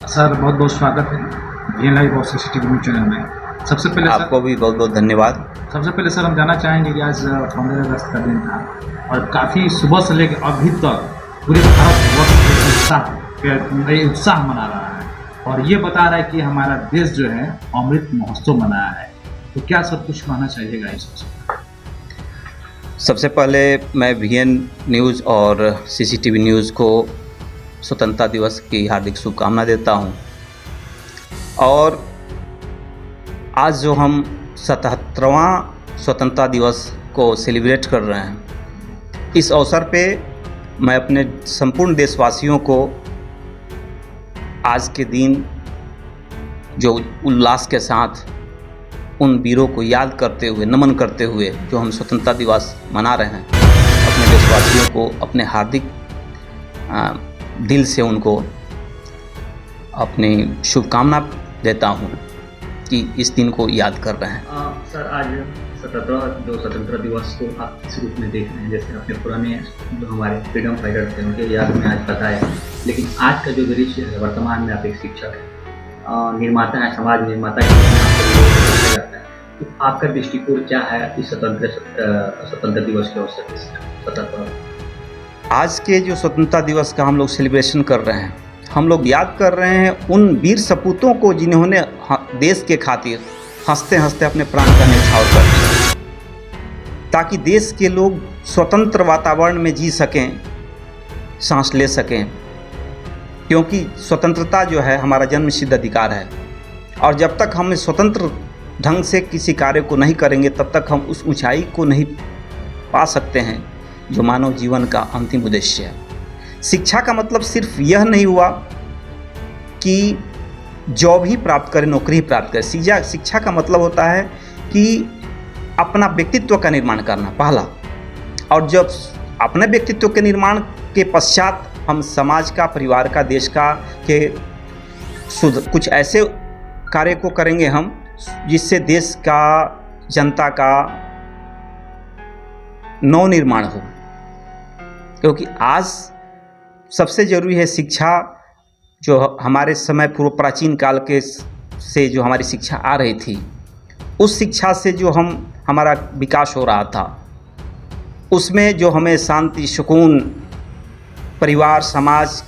Sir बहुत बहुत स्वागत है वी लाइव और सीसीटीवी न्यूज़ चैनल में। सबसे पहले सर आपको भी बहुत बहुत धन्यवाद। सबसे पहले सर हम जानना चाहेंगे कि आज 15 अगस्त का दिन था और काफ़ी सुबह से लेकर अभी तक पूरे भारतवर्ष एक उत्साह मना रहा है और ये बता रहा है कि हमारा देश जो है अमृत महोत्सव मनाया है। तो क्या सब कुछ कहना चाहिएगा इस पर? सबसे पहले मैं वीएन न्यूज़ और सीसीटीवी न्यूज़ को स्वतंत्रता दिवस की हार्दिक शुभकामना देता हूं। और आज जो हम 77वां स्वतंत्रता दिवस को सेलिब्रेट कर रहे हैं, इस अवसर पे मैं अपने संपूर्ण देशवासियों को आज के दिन जो उल्लास के साथ उन वीरों को याद करते हुए, नमन करते हुए जो हम स्वतंत्रता दिवस मना रहे हैं, अपने देशवासियों को अपने हार्दिक दिल से उनको अपनी शुभकामना देता हूं कि इस दिन को याद कर रहे हैं। सर आज 77वां जो स्वतंत्रता दिवस को आप किस रूप में देख रहे हैं? जैसे अपने पुराने जो हमारे फ्रीडम फाइटर थे उनके याद में आज पता है, लेकिन आज का जो दृश्य है, वर्तमान में आप एक शिक्षक हैं, निर्माता है, समाज निर्माता के रूप में आपको जाता है, तो आपका दृष्टिकोण क्या है इस स्वतंत्रता दिवस के अवसर पर? आज के जो स्वतंत्रता दिवस का हम लोग सेलिब्रेशन कर रहे हैं, हम लोग याद कर रहे हैं उन वीर सपूतों को जिन्होंने देश के खातिर हंसते हंसते अपने प्राण का न्यौछावर कर दिया, ताकि देश के लोग स्वतंत्र वातावरण में जी सकें, सांस ले सकें। क्योंकि स्वतंत्रता जो है हमारा जन्मसिद्ध अधिकार है और जब तक हम स्वतंत्र ढंग से किसी कार्य को नहीं करेंगे तब तक हम उस ऊंचाई को नहीं पा सकते हैं जो मानव जीवन का अंतिम उद्देश्य है। शिक्षा का मतलब सिर्फ यह नहीं हुआ कि जॉब ही प्राप्त करें, नौकरी ही प्राप्त करें। शिक्षा का मतलब होता है कि अपना व्यक्तित्व का निर्माण करना पहला, और जब अपने व्यक्तित्व के निर्माण के पश्चात हम समाज का, परिवार का, देश का के कुछ ऐसे कार्य को करेंगे हम जिससे देश का, जनता का नवनिर्माण हो। क्योंकि आज सबसे ज़रूरी है शिक्षा। जो हमारे समय पूर्व प्राचीन काल के से जो हमारी शिक्षा आ रही थी, उस शिक्षा से जो हमारा विकास हो रहा था, उसमें जो हमें शांति, सुकून, परिवार, समाज,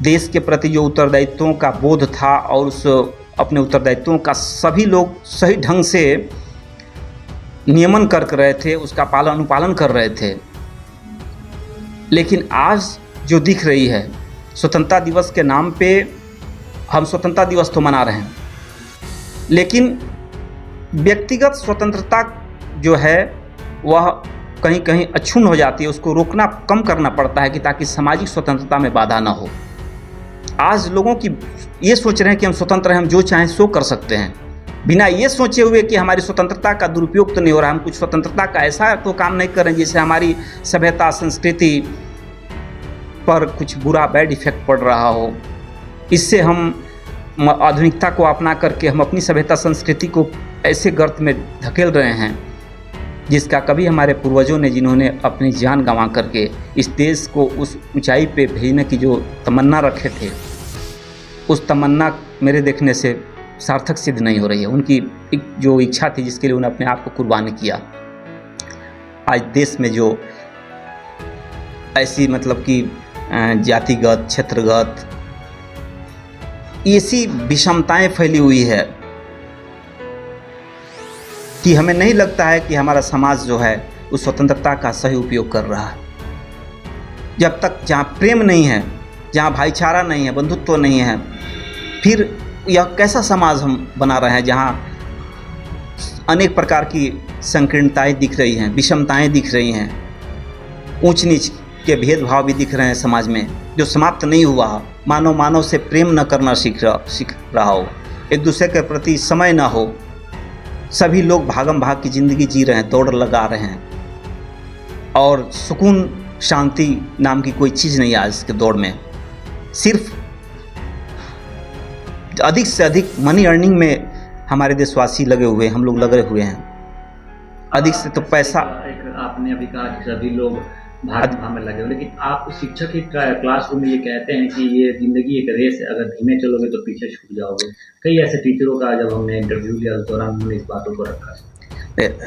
देश के प्रति जो उत्तरदायित्वों का बोध था और उस अपने उत्तरदायित्वों का सभी लोग सही ढंग से नियमन कर रहे थे, उसका अनुपालन कर रहे थे। लेकिन आज जो दिख रही है, स्वतंत्रता दिवस के नाम पे हम स्वतंत्रता दिवस तो मना रहे हैं, लेकिन व्यक्तिगत स्वतंत्रता जो है वह कहीं कहीं अक्षुण्ण हो जाती है। उसको रोकना, कम करना पड़ता है कि ताकि सामाजिक स्वतंत्रता में बाधा ना हो। आज लोगों की ये सोच रहे हैं कि हम स्वतंत्र हैं, हम जो चाहें सो कर सकते हैं, बिना ये सोचे हुए कि हमारी स्वतंत्रता का दुरुपयोग तो नहीं हो रहा, हम कुछ स्वतंत्रता का ऐसा तो काम नहीं कर रहे हैं जिससे हमारी सभ्यता, संस्कृति पर कुछ बुरा बैड इफेक्ट पड़ रहा हो। इससे हम आधुनिकता को अपना करके हम अपनी सभ्यता, संस्कृति को ऐसे गर्त में धकेल रहे हैं जिसका कभी हमारे पूर्वजों ने, जिन्होंने अपनी जान गंवा करके इस देश को उस ऊंचाई पे भेजने की जो तमन्ना रखे थे, उस तमन्ना मेरे देखने से सार्थक सिद्ध नहीं हो रही है। उनकी जो इच्छा थी जिसके लिए उन्होंने अपने आप को कुर्बान किया, आज देश में जो ऐसी मतलब कि जातिगत, क्षेत्रगत ऐसी विषमताएं फैली हुई है कि हमें नहीं लगता है कि हमारा समाज जो है उस स्वतंत्रता का सही उपयोग कर रहा है। जब तक जहाँ प्रेम नहीं है, जहाँ भाईचारा नहीं है, बंधुत्व नहीं है, फिर यह कैसा समाज हम बना रहे हैं जहाँ अनेक प्रकार की संकीर्णताएं दिख रही हैं, विषमताएं दिख रही हैं, ऊंच नीच के भेदभाव भी दिख रहे हैं समाज में, जो समाप्त नहीं हुआ। मानव मानव से प्रेम न करना सीख रहा हो, एक दूसरे के प्रति समय ना हो, सभी लोग भागम भाग की ज़िंदगी जी रहे हैं, दौड़ लगा रहे हैं और सुकून, शांति नाम की कोई चीज़ नहीं है आज के दौर में। सिर्फ अधिक से अधिक मनी अर्निंग में हमारे देशवासी लगे हुए, हम लोग लगे हुए हैं। अधिक से तो पैसा, एक आपने अभी कहा कि सभी लोग भाग में लगे हो, लेकिन आप शिक्षक ही क्लासरूम में ये कहते हैं कि ये जिंदगी एक रेस है, अगर धीमे चलोगे तो पीछे छूट जाओगे। कई ऐसे टीचरों का जब हमने इंटरव्यू लिया उस दौरान उन्होंने इस बातों को रखा।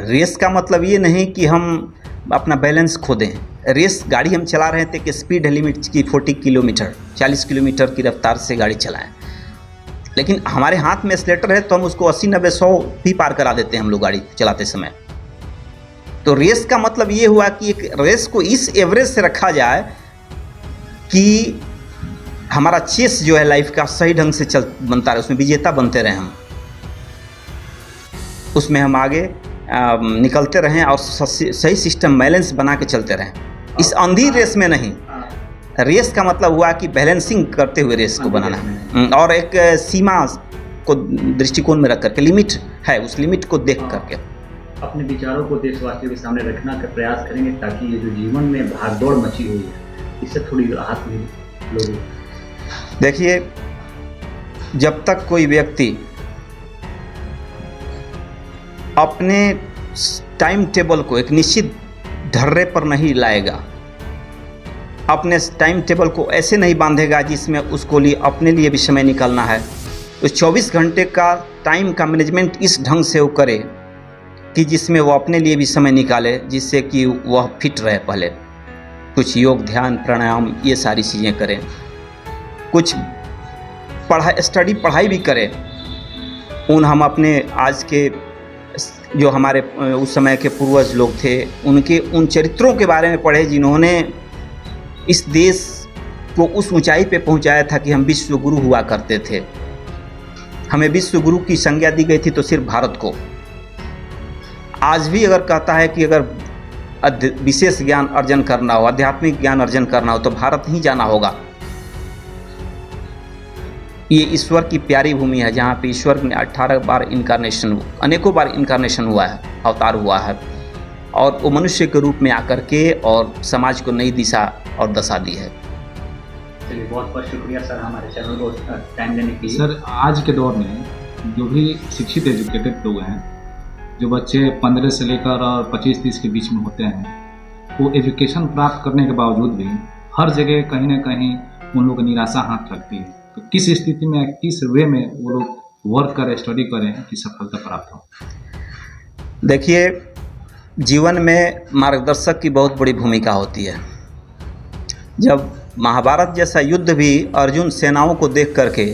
रेस का मतलब ये नहीं कि हम अपना बैलेंस खो दें। रेस गाड़ी हम चला रहे थे कि स्पीड लिमिट की 40 किलोमीटर 40 किलोमीटर की रफ्तार से गाड़ी चलाएं, लेकिन हमारे हाथ में एक्सीलेटर है तो हम उसको 80 90 100 भी पार करा देते हैं हम लोग गाड़ी चलाते समय। तो रेस का मतलब ये हुआ कि एक रेस को इस एवरेज से रखा जाए कि हमारा चेस जो है लाइफ का सही ढंग से बनता रहे, उसमें विजेता बनते रहें हम, उसमें हम आगे निकलते रहें और सही सिस्टम बैलेंस बना के चलते रहें, इस अंधी रेस में नहीं। रेस का मतलब हुआ कि बैलेंसिंग करते हुए रेस को बनाना और एक सीमा को दृष्टिकोण में रख करके, लिमिट है उस लिमिट को देख करके अपने विचारों को देशवासियों के सामने रखना का प्रयास करेंगे, ताकि ये जो जीवन में भागदौड़ मची हुई है इससे थोड़ी राहत मिले लोगों को। देखिए, जब तक कोई व्यक्ति अपने टाइम टेबल को एक निश्चित ढर्रे पर नहीं लाएगा, अपने टाइम टेबल को ऐसे नहीं बांधेगा जिसमें उसको लिए अपने लिए भी समय निकालना है, उस 24 घंटे का टाइम का मैनेजमेंट इस ढंग से वो करे कि जिसमें वो अपने लिए भी समय निकाले, जिससे कि वह फिट रहे। पहले कुछ योग, ध्यान, प्राणायाम, ये सारी चीज़ें करें, कुछ पढ़ाई भी करें। हम अपने आज के जो हमारे उस समय के पूर्वज लोग थे उनके उन चरित्रों के बारे में पढ़े जिन्होंने इस देश को उस ऊंचाई पे पहुंचाया था कि हम विश्व गुरु हुआ करते थे। हमें विश्व गुरु की संज्ञा दी गई थी तो सिर्फ भारत को। आज भी अगर कहता है कि अगर विशेष ज्ञान अर्जन करना हो, आध्यात्मिक ज्ञान अर्जन करना हो तो भारत ही जाना होगा। ये ईश्वर की प्यारी भूमि है जहाँ पे ईश्वर ने 18 बार इनकारनेशन, अनेकों बार इनकारनेशन हुआ है, अवतार हुआ है, और वो मनुष्य के रूप में आकर के और समाज को नई दिशा और दशा दी है। चलिए, बहुत बहुत शुक्रिया सर हमारे चैनल को टाइम देने के लिए। सर, आज के दौर में जो भी शिक्षित एजुकेटेड लोग हैं, जो बच्चे 15 से लेकर और 25-30 के बीच में होते हैं, वो एजुकेशन प्राप्त करने के बावजूद भी हर जगह कहीं ना कहीं उन लोगों को निराशा हाथ लगती है। तो किस स्थिति में, किस वे में वो लोग वर्क करें, स्टडी करें कि सफलता प्राप्त हो? देखिए, जीवन में मार्गदर्शक की बहुत बड़ी भूमिका होती है। जब महाभारत जैसा युद्ध भी अर्जुन सेनाओं को देख करके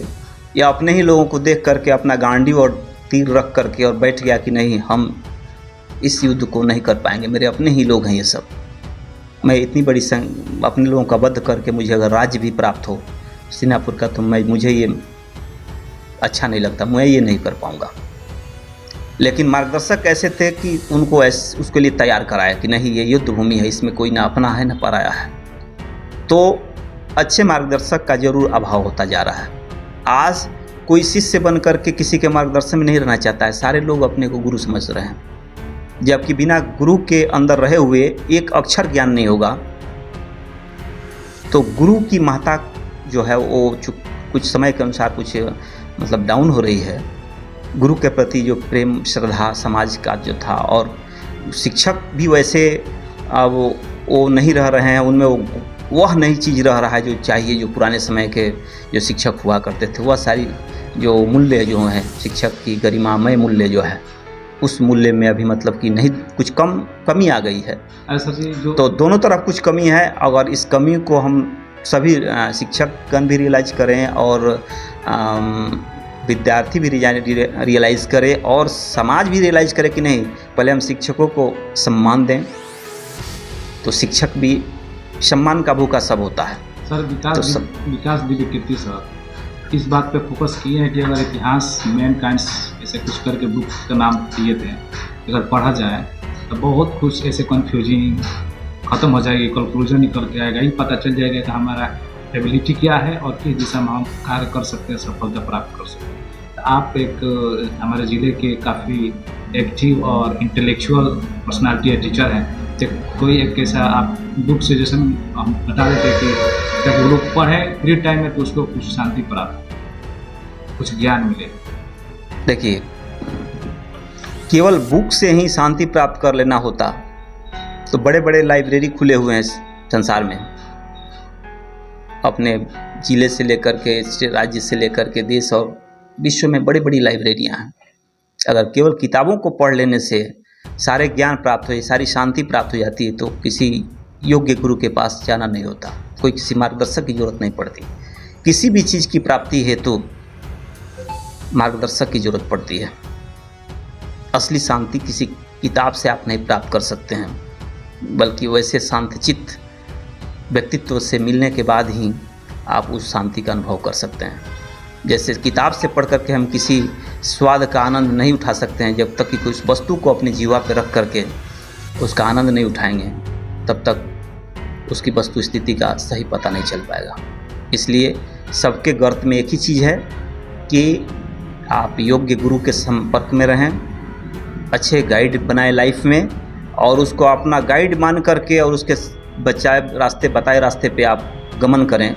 या अपने ही लोगों को देख करके अपना गांडीव और तीर रख करके और बैठ गया कि नहीं, हम इस युद्ध को नहीं कर पाएंगे, मेरे अपने ही लोग हैं ये सब, मैं इतनी बड़ी अपने लोगों का वध करके मुझे अगर राज्य भी प्राप्त हो सिनापुर का तो मुझे ये अच्छा नहीं लगता, मैं ये नहीं कर पाऊँगा। लेकिन मार्गदर्शक ऐसे थे कि उनको उसके लिए तैयार कराया कि नहीं, ये युद्ध भूमि है, इसमें कोई ना अपना है ना पराया है। तो अच्छे मार्गदर्शक का जरूर अभाव होता जा रहा है। आज कोई शिष्य बन करके किसी के मार्गदर्शन में नहीं रहना चाहता है, सारे लोग अपने को गुरु समझ रहे हैं, जबकि बिना गुरु के अंदर रहे हुए एक अक्षर ज्ञान नहीं होगा। तो गुरु की महत्ता जो है वो कुछ समय के अनुसार कुछ मतलब डाउन हो रही है। गुरु के प्रति जो प्रेम, श्रद्धा समाज का जो था, और शिक्षक भी वैसे अब वो नहीं रह रहे हैं, उनमें वह नई चीज़ रह रहा है जो चाहिए, जो पुराने समय के जो शिक्षक हुआ करते थे, वह सारी जो मूल्य जो हैं, शिक्षक की गरिमामय मूल्य जो है, उस मूल्य में अभी मतलब कि नहीं, कुछ कमी आ गई है। ऐसा जो तो दोनों तरफ कुछ कमी है। अगर इस कमी को हम सभी शिक्षकगण भी रियलाइज करें और विद्यार्थी भी रियलाइज करें और समाज भी रियलाइज करे कि नहीं, पहले हम शिक्षकों को सम्मान दें, तो शिक्षक भी सम्मान का भूखा सब होता है। सर, विकास दिव्य कीर्ति सर इस बात पे फोकस किए हैं कि अगर इतिहास मैनकाइंड ऐसे कुछ करके बुक का नाम दिए थे, अगर पढ़ा जाए तो बहुत कुछ ऐसे कन्फ्यूजिंग ख़त्म हो जाएगी, कंक्लूजन निकल के आएगा, ही पता चल जाएगा कि हमारा एबिलिटी क्या है और किस दिशा में हम कार्य कर सकते हैं, सफलता प्राप्त कर सकते हैं। तो आप एक हमारे ज़िले के काफ़ी एक्टिव और इंटेलेक्चुअल पर्सनालिटी या टीचर हैं, तो कोई एक ऐसा आप बुक सजेशन हम बता देते कि ताकि वो लोग पढ़ें फ्री टाइम में तो उसको कुछ शांति प्राप्त, कुछ ज्ञान मिले। देखिए, केवल बुक से ही शांति प्राप्त कर लेना होता तो बड़े बड़े लाइब्रेरी खुले हुए हैं संसार में। अपने जिले से लेकर के राज्य से लेकर के देश और विश्व में बड़ी बड़ी लाइब्रेरियां हैं। अगर केवल किताबों को पढ़ लेने से सारे ज्ञान प्राप्त हो जाए, सारी शांति प्राप्त हो जाती है, तो किसी योग्य गुरु के पास जाना नहीं होता, कोई किसी मार्गदर्शक की जरूरत नहीं पड़ती। किसी भी चीज़ की प्राप्ति हेतु मार्गदर्शक की जरूरत पड़ती है। असली शांति किसी किताब से आप नहीं प्राप्त कर सकते हैं, बल्कि वैसे शांतचित्त व्यक्तित्व से मिलने के बाद ही आप उस शांति का अनुभव कर सकते हैं। जैसे किताब से पढ़ करके हम किसी स्वाद का आनंद नहीं उठा सकते हैं, जब तक कि कोई उस वस्तु को अपनी जीवा पर रख करके उसका आनंद नहीं उठाएंगे, तब तक उसकी वस्तु स्थिति का सही पता नहीं चल पाएगा। इसलिए सबके गर्त में एक ही चीज़ है कि आप योग्य गुरु के संपर्क में रहें, अच्छे गाइड बनाए लाइफ में, और उसको अपना गाइड मान करके और उसके बताए रास्ते पे आप गमन करें।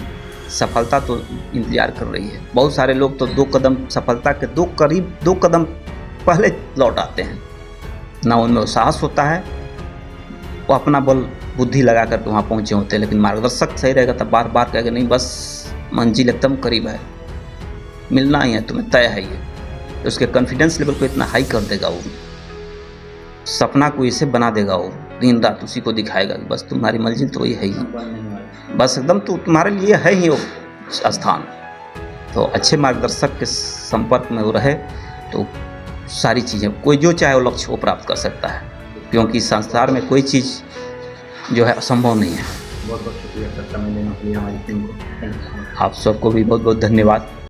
सफलता तो इंतज़ार कर रही है। बहुत सारे लोग तो 2 कदम सफलता के 2 कदम पहले लौट आते हैं, ना उनमें साहस होता है, वो अपना बल बुद्धि लगा करके वहाँ पहुँचे होते हैं। लेकिन मार्गदर्शक सही रहेगा तब बार बार कहेगा नहीं बस मंजिल एकदम करीब है, मिलना ही है तुम्हें, तय है ये। तो उसके कॉन्फिडेंस लेवल को इतना हाई कर देगा, वो सपना को इसे बना देगा, वो दिन रात उसी को दिखाएगा कि बस तुम्हारी मंजिल तो वही है ही, बस एकदम तो तुम्हारे लिए है ही वो स्थान। तो अच्छे मार्गदर्शक के संपर्क में वो रहे तो सारी चीज़ें, कोई जो चाहे वो लक्ष्य वो प्राप्त कर सकता है, क्योंकि संसार में कोई चीज़ जो है असंभव नहीं है। बहुत बहुत शुक्रिया सर, समय देने के लिए हमारी टीम को। आप सबको भी बहुत बहुत धन्यवाद।